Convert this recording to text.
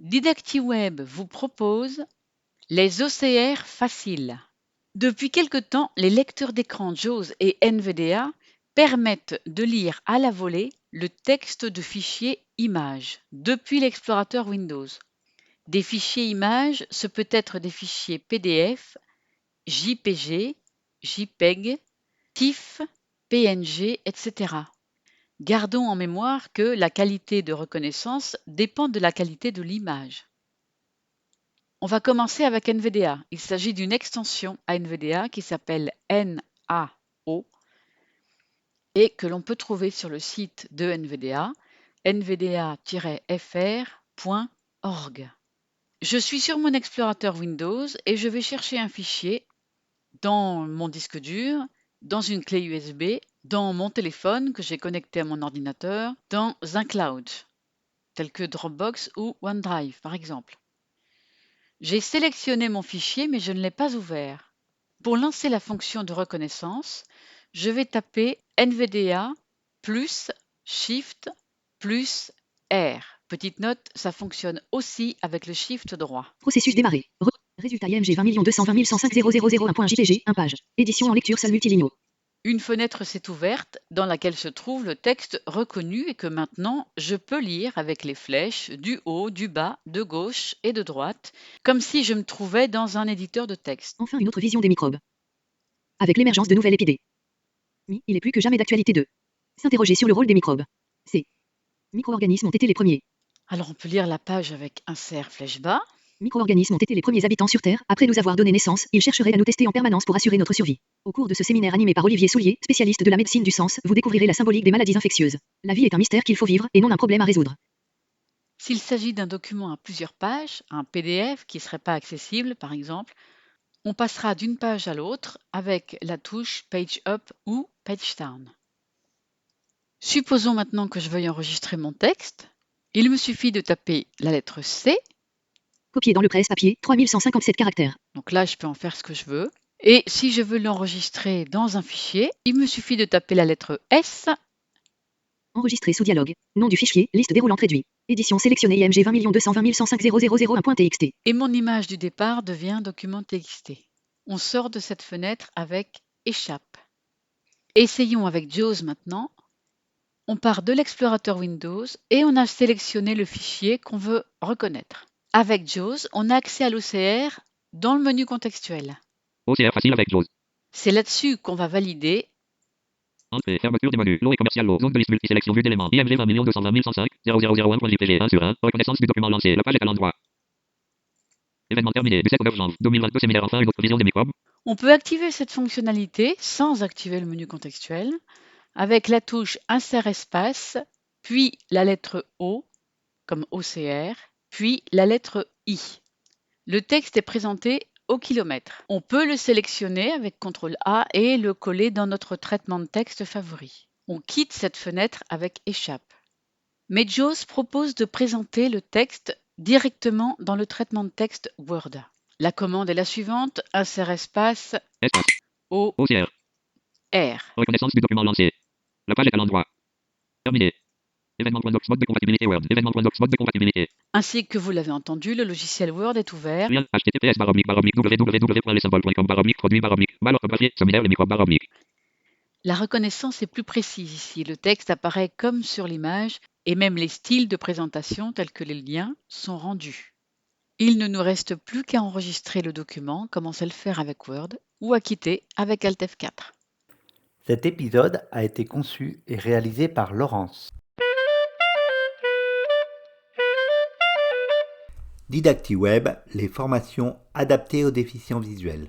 DidactiWeb vous propose les OCR faciles. Depuis quelque temps, les lecteurs d'écran JAWS et NVDA permettent de lire à la volée le texte de fichiers images depuis l'explorateur Windows. Des fichiers images, ce peut être des fichiers PDF, JPG, JPEG, TIFF, PNG, etc. Gardons en mémoire que la qualité de reconnaissance dépend de la qualité de l'image. On va commencer avec NVDA. Il s'agit d'une extension à NVDA qui s'appelle NAO et que l'on peut trouver sur le site de NVDA, nvda-fr.org. Je suis sur mon explorateur Windows et je vais chercher un fichier dans mon disque dur, dans une clé USB, dans mon téléphone que j'ai connecté à mon ordinateur, dans un cloud, tel que Dropbox ou OneDrive par exemple. J'ai sélectionné mon fichier mais je ne l'ai pas ouvert. Pour lancer la fonction de reconnaissance, je vais taper NVDA plus Shift plus R. Petite note, ça fonctionne aussi avec le Shift droit. Processus démarré. Résultat IMG 20 220 105 000 1 page. Édition en lecture seul multiligne. Une fenêtre s'est ouverte dans laquelle se trouve le texte reconnu et que maintenant je peux lire avec les flèches du haut, du bas, de gauche et de droite, comme si je me trouvais dans un éditeur de texte. Enfin une autre vision des microbes. Avec l'émergence de nouvelles épidémies, il est plus que jamais d'actualité de s'interroger sur le rôle des microbes. Ces micro-organismes ont été les premiers. Alors on peut lire la page avec insert flèche bas. Micro-organismes ont été les premiers habitants sur Terre. Après nous avoir donné naissance, ils chercheraient à nous tester en permanence pour assurer notre survie. Au cours de ce séminaire animé par Olivier Soulier, spécialiste de la médecine du sens, vous découvrirez la symbolique des maladies infectieuses. La vie est un mystère qu'il faut vivre et non un problème à résoudre. S'il s'agit d'un document à plusieurs pages, un PDF qui ne serait pas accessible par exemple, on passera d'une page à l'autre avec la touche Page Up ou Page Down. Supposons maintenant que je veuille enregistrer mon texte. Il me suffit de taper la lettre C. Copier dans le presse-papier, 3157 caractères. Donc là, je peux en faire ce que je veux. Et si je veux l'enregistrer dans un fichier, il me suffit de taper la lettre S. Enregistrer sous dialogue. Nom du fichier, liste déroulante réduit. Édition sélectionnée IMG 20 220 105 000 Et mon image du départ devient document TXT. On sort de cette fenêtre avec Échappe. Essayons avec JAWS maintenant. On part de l'explorateur Windows et on a sélectionné le fichier qu'on veut reconnaître. Avec JAWS, on a accès à l'OCR dans le menu contextuel. OCR facile avec JAWS. C'est là-dessus qu'on va valider. Entrée, fermeture des menus, lot et commercial lot, zone de liste multisélection, vue d'éléments, IMG 20 220 105 0001.jpg 1 sur 1, reconnaissance du document lancé, la page est à l'endroit. Événement terminé, du 7 au 9 janvier 2022, séminaire enfin une autre vision des microbes. On peut activer cette fonctionnalité sans activer le menu contextuel avec la touche Insert espace, puis la lettre O comme OCR, puis la lettre I. Le texte est présenté au kilomètre. On peut le sélectionner avec CTRL A et le coller dans notre traitement de texte favori. On quitte cette fenêtre avec Échappe. Mais JAWS propose de présenter le texte directement dans le traitement de texte Word. La commande est la suivante, insert espace Espace. O OCR. R. Reconnaissance du document lancé. La page est à l'endroit. Terminé. Événement.docs mode de compatibilité Word. Événement.docs mode de compatibilité. Ainsi que vous l'avez entendu, le logiciel Word est ouvert. Lien https www.lesymboles.com produit malheur papier séminaire les microbes /. La reconnaissance est plus précise ici. Le texte apparaît comme sur l'image et même les styles de présentation tels que les liens sont rendus. Il ne nous reste plus qu'à enregistrer le document comme on sait le faire avec Word ou à quitter avec Alt F4. Cet épisode a été conçu et réalisé par Laurence. DidactiWeb, les formations adaptées aux déficients visuels.